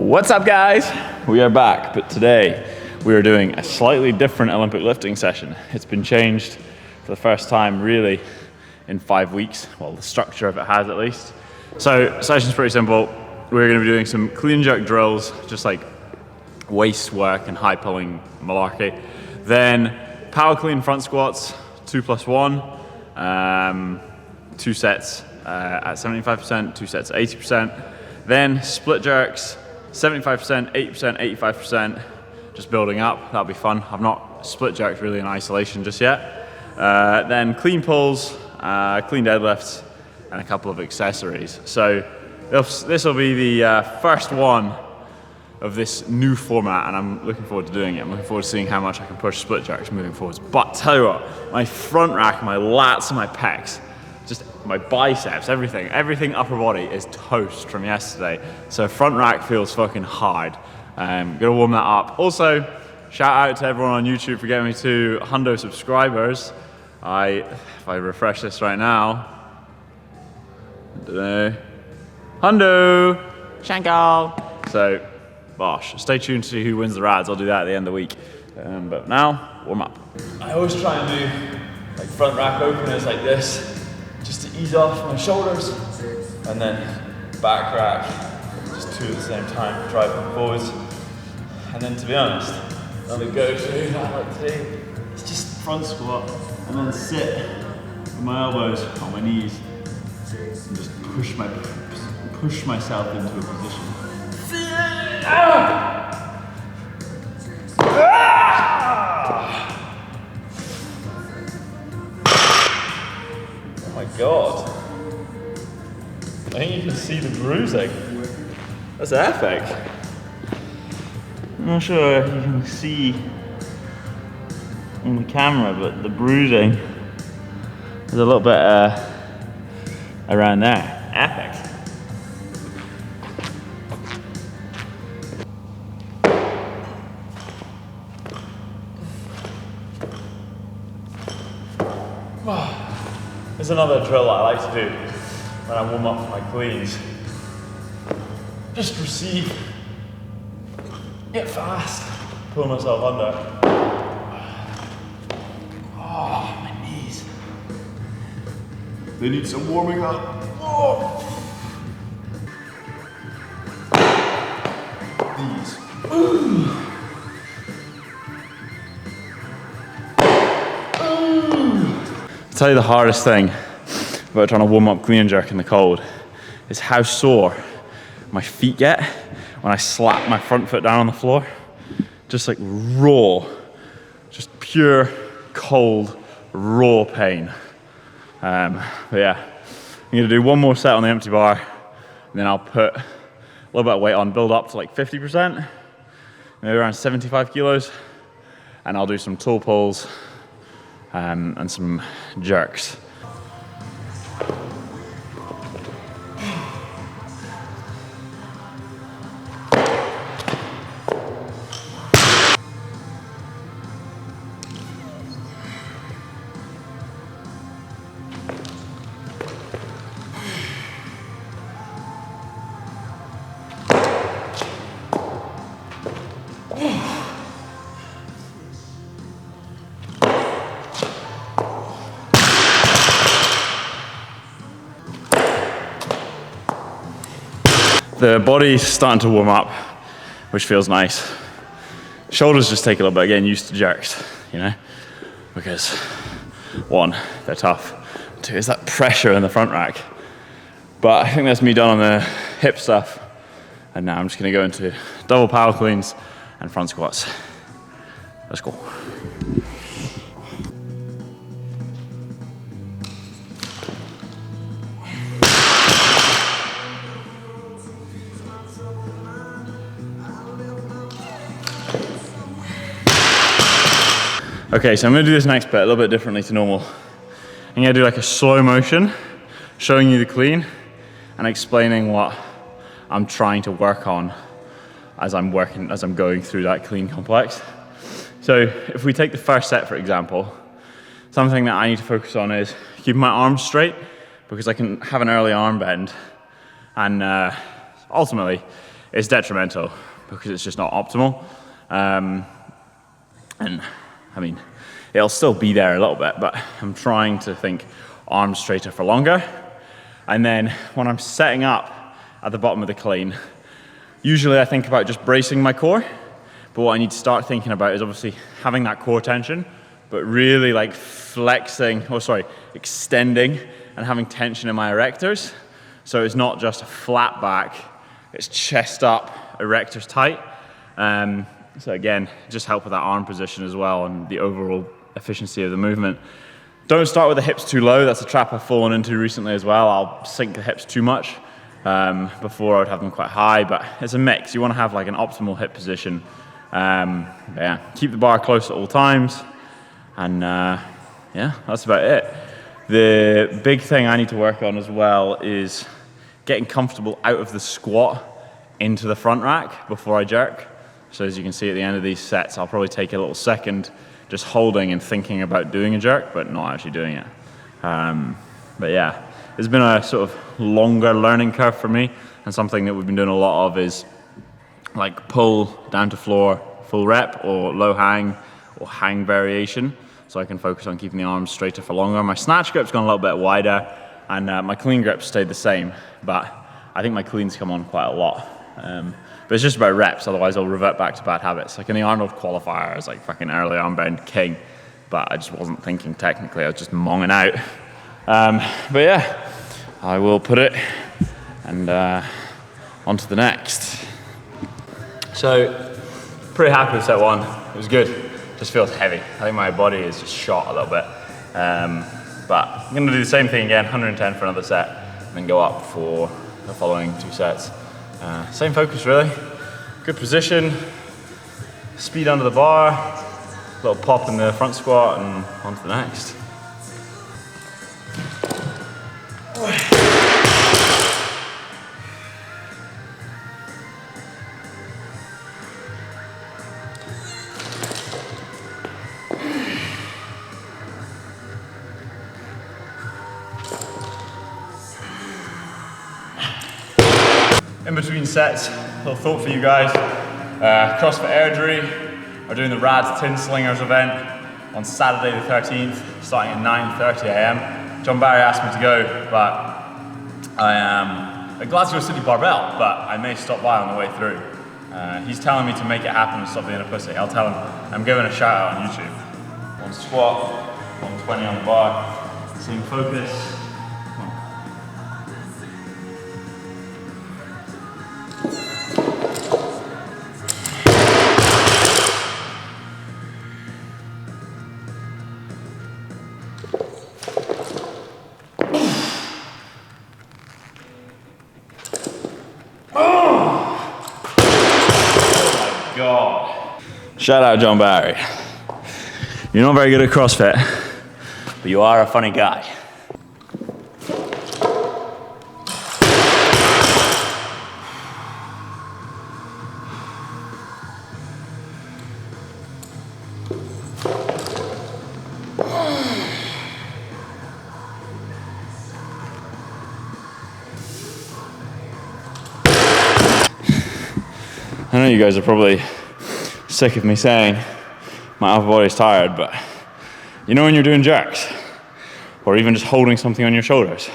What's up, guys? We are back, but today we are doing a slightly different Olympic lifting session. It's been changed for the first time really in 5 weeks. Well, the structure of it has at least. So the session's pretty simple. We're going to be doing some clean and jerk drills, just like waist work and high pulling malarkey. Then power clean front squats, 2+1, 2 sets at 75%, 2 sets at 80%. Then split jerks, 75%, 80%, 85%, just building up. That'll be fun. I've not split jerked really in isolation just yet. Then clean pulls, clean deadlifts, and a couple of accessories. So this will be the first one of this new format, and I'm looking forward to doing it. I'm looking forward to seeing how much I can push split jerks moving forwards. But tell you what, my front rack, my lats and my pecs, just my biceps, everything upper body is toast from yesterday. So front rack feels fucking hard. Gonna warm that up. Also, shout out to everyone on YouTube for getting me to 100 subscribers. If I refresh this right now, I don't know, 100, Shanko. So, bosh, stay tuned to see who wins the rads. I'll do that at the end of the week. But now, warm up. I always try and do like front rack openers like this, just to ease off my shoulders, and then back rack, just 2 at the same time, drive them forwards. And then to be honest, another go-to that I like to do is just front squat, and then sit with my elbows on my knees, and just push myself into a position. Oh my god. I think you can see the bruising. That's epic. I'm not sure if you can see on the camera, but the bruising is a little bit around there. Epic. There's another drill that I like to do when I warm up for my cleans. Just receive, get fast, pull myself under. Oh, my knees. They need some warming up. Oh. These. I'll tell you the hardest thing about trying to warm up clean and jerk in the cold is how sore my feet get when I slap my front foot down on the floor. Just like raw, just pure, cold, raw pain. But yeah, I'm gonna do one more set on the empty bar, and then I'll put a little bit of weight on, build up to like 50%, maybe around 75 kilos, and I'll do some tall pulls and some jerks. The body's starting to warm up, which feels nice. Shoulders just take a little bit of getting used to jerks, you know, because 1, they're tough. 2, is that pressure in the front rack. But I think that's me done on the hip stuff. And now I'm just gonna go into double power cleans and front squats. Let's go. Okay, so I'm gonna do this next bit a little bit differently to normal. I'm gonna do like a slow motion, showing you the clean and explaining what I'm trying to work on as I'm going through that clean complex. So if we take the first set, for example, something that I need to focus on is keeping my arms straight, because I can have an early arm bend, and ultimately it's detrimental because it's just not optimal. And I mean, it'll still be there a little bit, but I'm trying to think arms straighter for longer. And then when I'm setting up at the bottom of the clean, usually I think about just bracing my core, but what I need to start thinking about is obviously having that core tension, but really like extending and having tension in my erectors. So it's not just a flat back, it's chest up, erectors tight. So again, just help with that arm position as well and the overall efficiency of the movement. Don't start with the hips too low. That's a trap I've fallen into recently as well. I'll sink the hips too much. Before I would have them quite high, but it's a mix. You want to have like an optimal hip position. Yeah, keep the bar close at all times. And yeah, that's about it. The big thing I need to work on as well is getting comfortable out of the squat into the front rack before I jerk. So as you can see at the end of these sets, I'll probably take a little second just holding and thinking about doing a jerk, but not actually doing it. But yeah, it's been a sort of longer learning curve for me, and something that we've been doing a lot of is like pull down to floor full rep or low hang or hang variation, so I can focus on keeping the arms straighter for longer. My snatch grip's gone a little bit wider, and my clean grip stayed the same, but I think my cleans come on quite a lot. But it's just about reps, otherwise I'll revert back to bad habits. Like in the Arnold qualifier, I was like fucking early arm bend king, but I just wasn't thinking technically, I was just monging out. But yeah, I will put it and on to the next. So, pretty happy with set one. It was good. Just feels heavy. I think my body is just shot a little bit. But I'm gonna do the same thing again, 110 for another set, and then go up for the following 2 sets. Same focus really. Good position, speed under the bar, little pop in the front squat, and on to the next. In between sets, a little thought for you guys. CrossFit Airdrie are doing the Rad Tin Slingers event on Saturday the 13th, starting at 9:30 a.m. John Barry asked me to go, but I am at Glasgow City Barbell, but I may stop by on the way through. He's telling me to make it happen and stop being a pussy. I'll tell him I'm giving a shout out on YouTube. One squat, 120 on the bar, same focus. God. Shout out John Barry. You're not very good at CrossFit, but you are a funny guy. I know you guys are probably sick of me saying my upper body's tired, but you know when you're doing jerks, or even just holding something on your shoulders,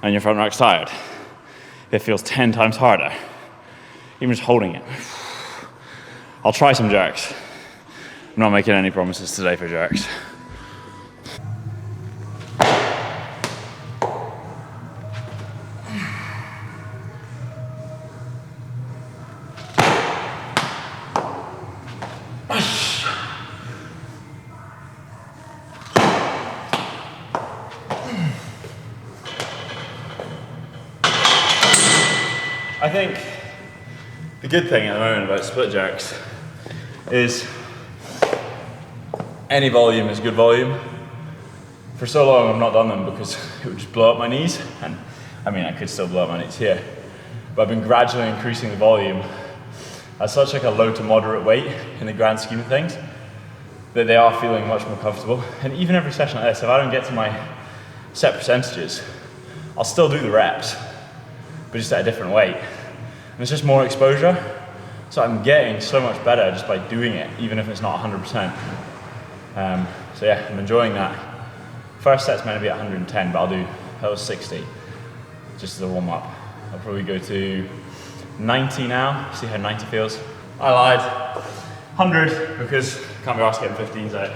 and your front rack's tired, it feels 10 times harder, even just holding it. I'll try some jerks. I'm not making any promises today for jerks. I think the good thing at the moment about split jerks is any volume is good volume. For so long I've not done them because it would just blow up my knees, and I mean I could still blow up my knees here, but I've been gradually increasing the volume at such like a low to moderate weight in the grand scheme of things that they are feeling much more comfortable. And even every session like this, if I don't get to my set percentages, I'll still do the reps, but just at a different weight. And it's just more exposure. So I'm getting so much better just by doing it, even if it's not 100%. So yeah, I'm enjoying that. First set's meant to be at 110, but that was 60, just as a warm up. I'll probably go to 90 now, see how 90 feels. I lied, 100, because I can't be asked getting 15s out.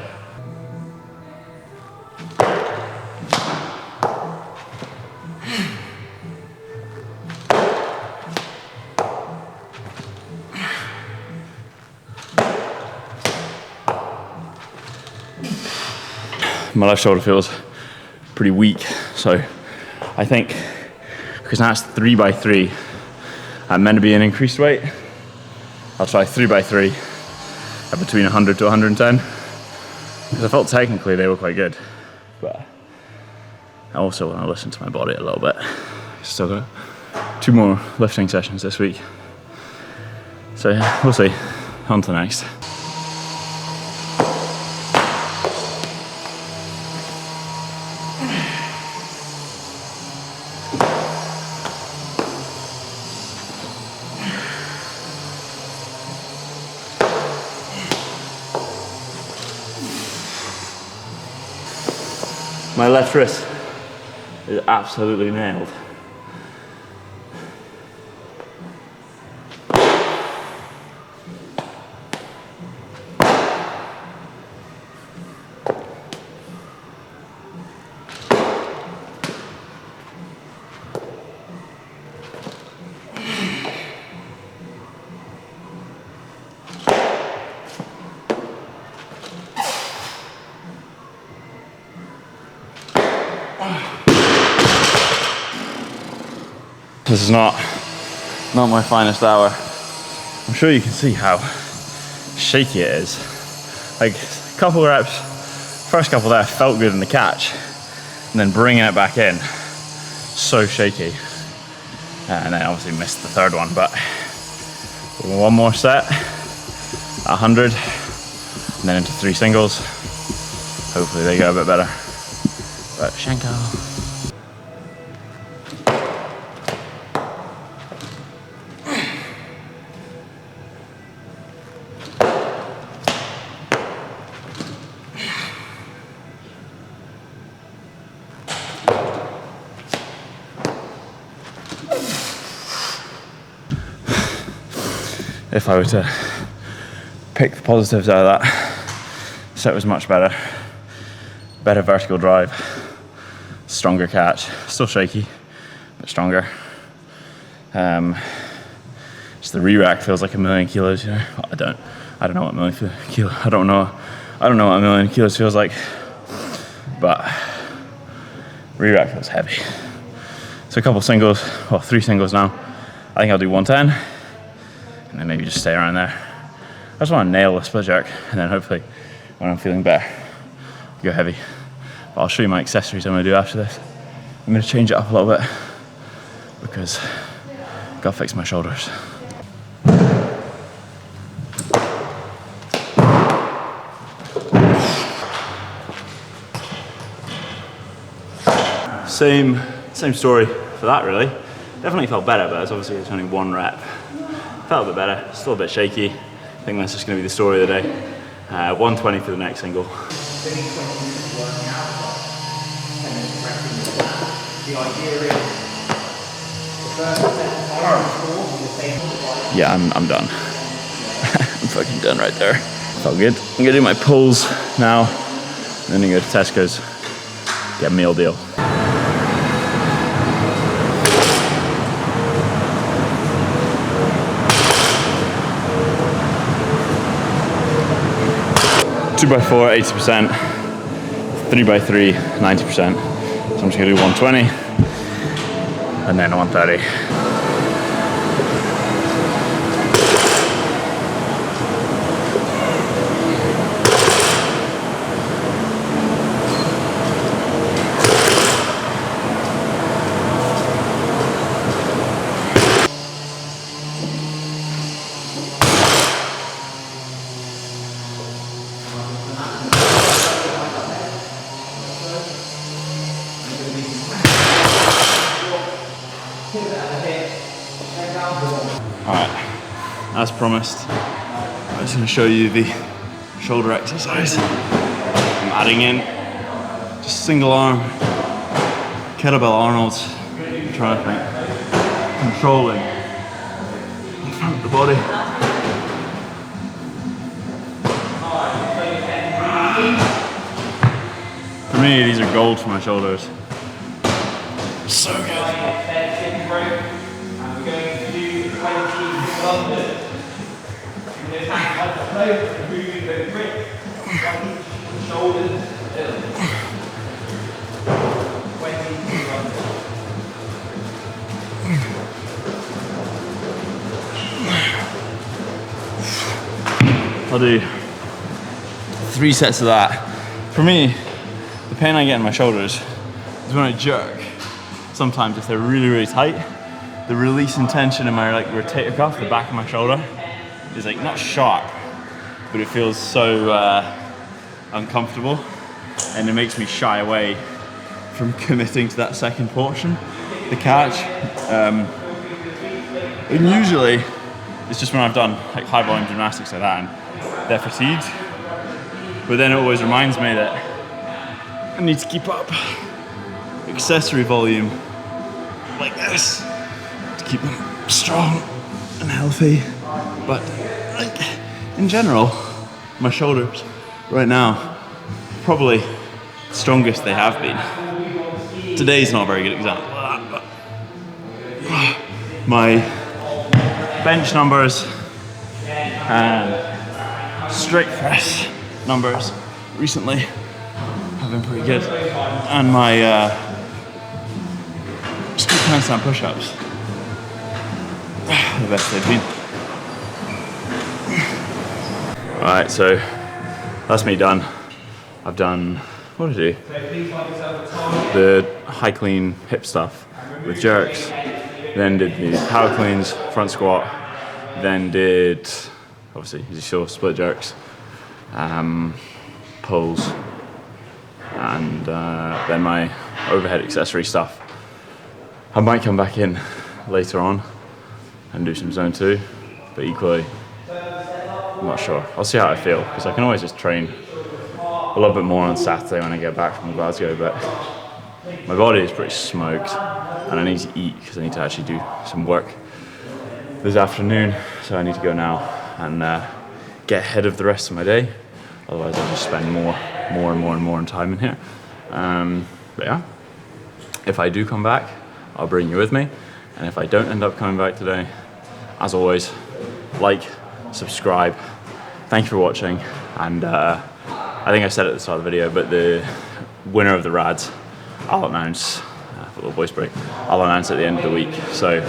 My left shoulder feels pretty weak, so I think, because now it's 3 by 3, I'm meant to be an increased weight. I'll try 3 by 3 at between 100 to 110, because I felt technically they were quite good, but I also want to listen to my body a little bit. Still got 2 more lifting sessions this week, so yeah, we'll see. On to the next. My left wrist is absolutely nailed. This is not my finest hour. I'm sure you can see how shaky it is. Like a couple reps, first couple there felt good in the catch, and then bringing it back in, so shaky. And then obviously missed the third one, but one more set at 100, and then into 3 singles. Hopefully they go a bit better. But Shanko. If I were to pick the positives out of that, set was much better. Better vertical drive, stronger catch, still shaky, but stronger. Just the re-rack feels like a million kilos, you know. I don't know what a million kilos. I don't know what a million kilos feels like, but re-rack feels heavy. So a couple singles, well, 3 singles now. I think I'll do 110. And then maybe just stay around there. I just want to nail a split jerk, and then hopefully when I'm feeling better, go heavy. But I'll show you my accessories I'm going to do after this. I'm going to change it up a little bit because I've got to fix my shoulders. Same story for that really. Definitely felt better, but it's only 1 rep. Felt a bit better, still a bit shaky. I think that's just going to be the story of the day. 120 for the next single. Yeah, I'm done. I'm fucking done right there. Felt good. I'm going to do my pulls now, and then I go to Tesco's, get a meal deal. 2 by 4, 80%, 3 by 3, 90%. So I'm just gonna do 120 and then 130. as promised, I'm just going to show you the shoulder exercise. I'm adding in just single arm kettlebell Arnolds. I'm trying to think, controlling in front of the body. For me, these are gold for my shoulders. So good. I'll do 3 sets of that. For me, the pain I get in my shoulders is when I jerk. Sometimes if they're really, really tight, the release and tension in my like rotator cuff, the back of my shoulder, is like not sharp, but it feels so uncomfortable, and it makes me shy away from committing to that second portion, the catch. And usually it's just when I've done like high volume gymnastics like that and they're fatigued, but then it always reminds me that I need to keep up accessory volume like this to keep them strong and healthy. But like in general, my shoulders right now probably the strongest they have been. Today's not a very good example of that, but my bench numbers and strict press numbers recently have been pretty good, and my strict handstand push-ups, the best they've been. Alright, so that's me done. I've done, what did I do? The high clean hip stuff with jerks, then did the power cleans, front squat, then did, obviously, as you saw, split jerks, pulls, and then my overhead accessory stuff. I might come back in later on and do some zone 2, but equally, I'm not sure. I'll see how I feel, because I can always just train a little bit more on Saturday when I get back from Glasgow, but my body is pretty smoked and I need to eat because I need to actually do some work this afternoon, so I need to go now and get ahead of the rest of my day. Otherwise I'll just spend more time in here. But yeah, if I do come back, I'll bring you with me, and if I don't end up coming back today, as always, like, subscribe. Thank you for watching, and I think I said it at the start of the video, but the winner of the rads, I'll announce, for a little voice break, I'll announce at the end of the week. So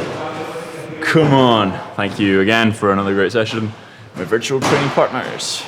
come on. Thank you again for another great session with virtual training partners.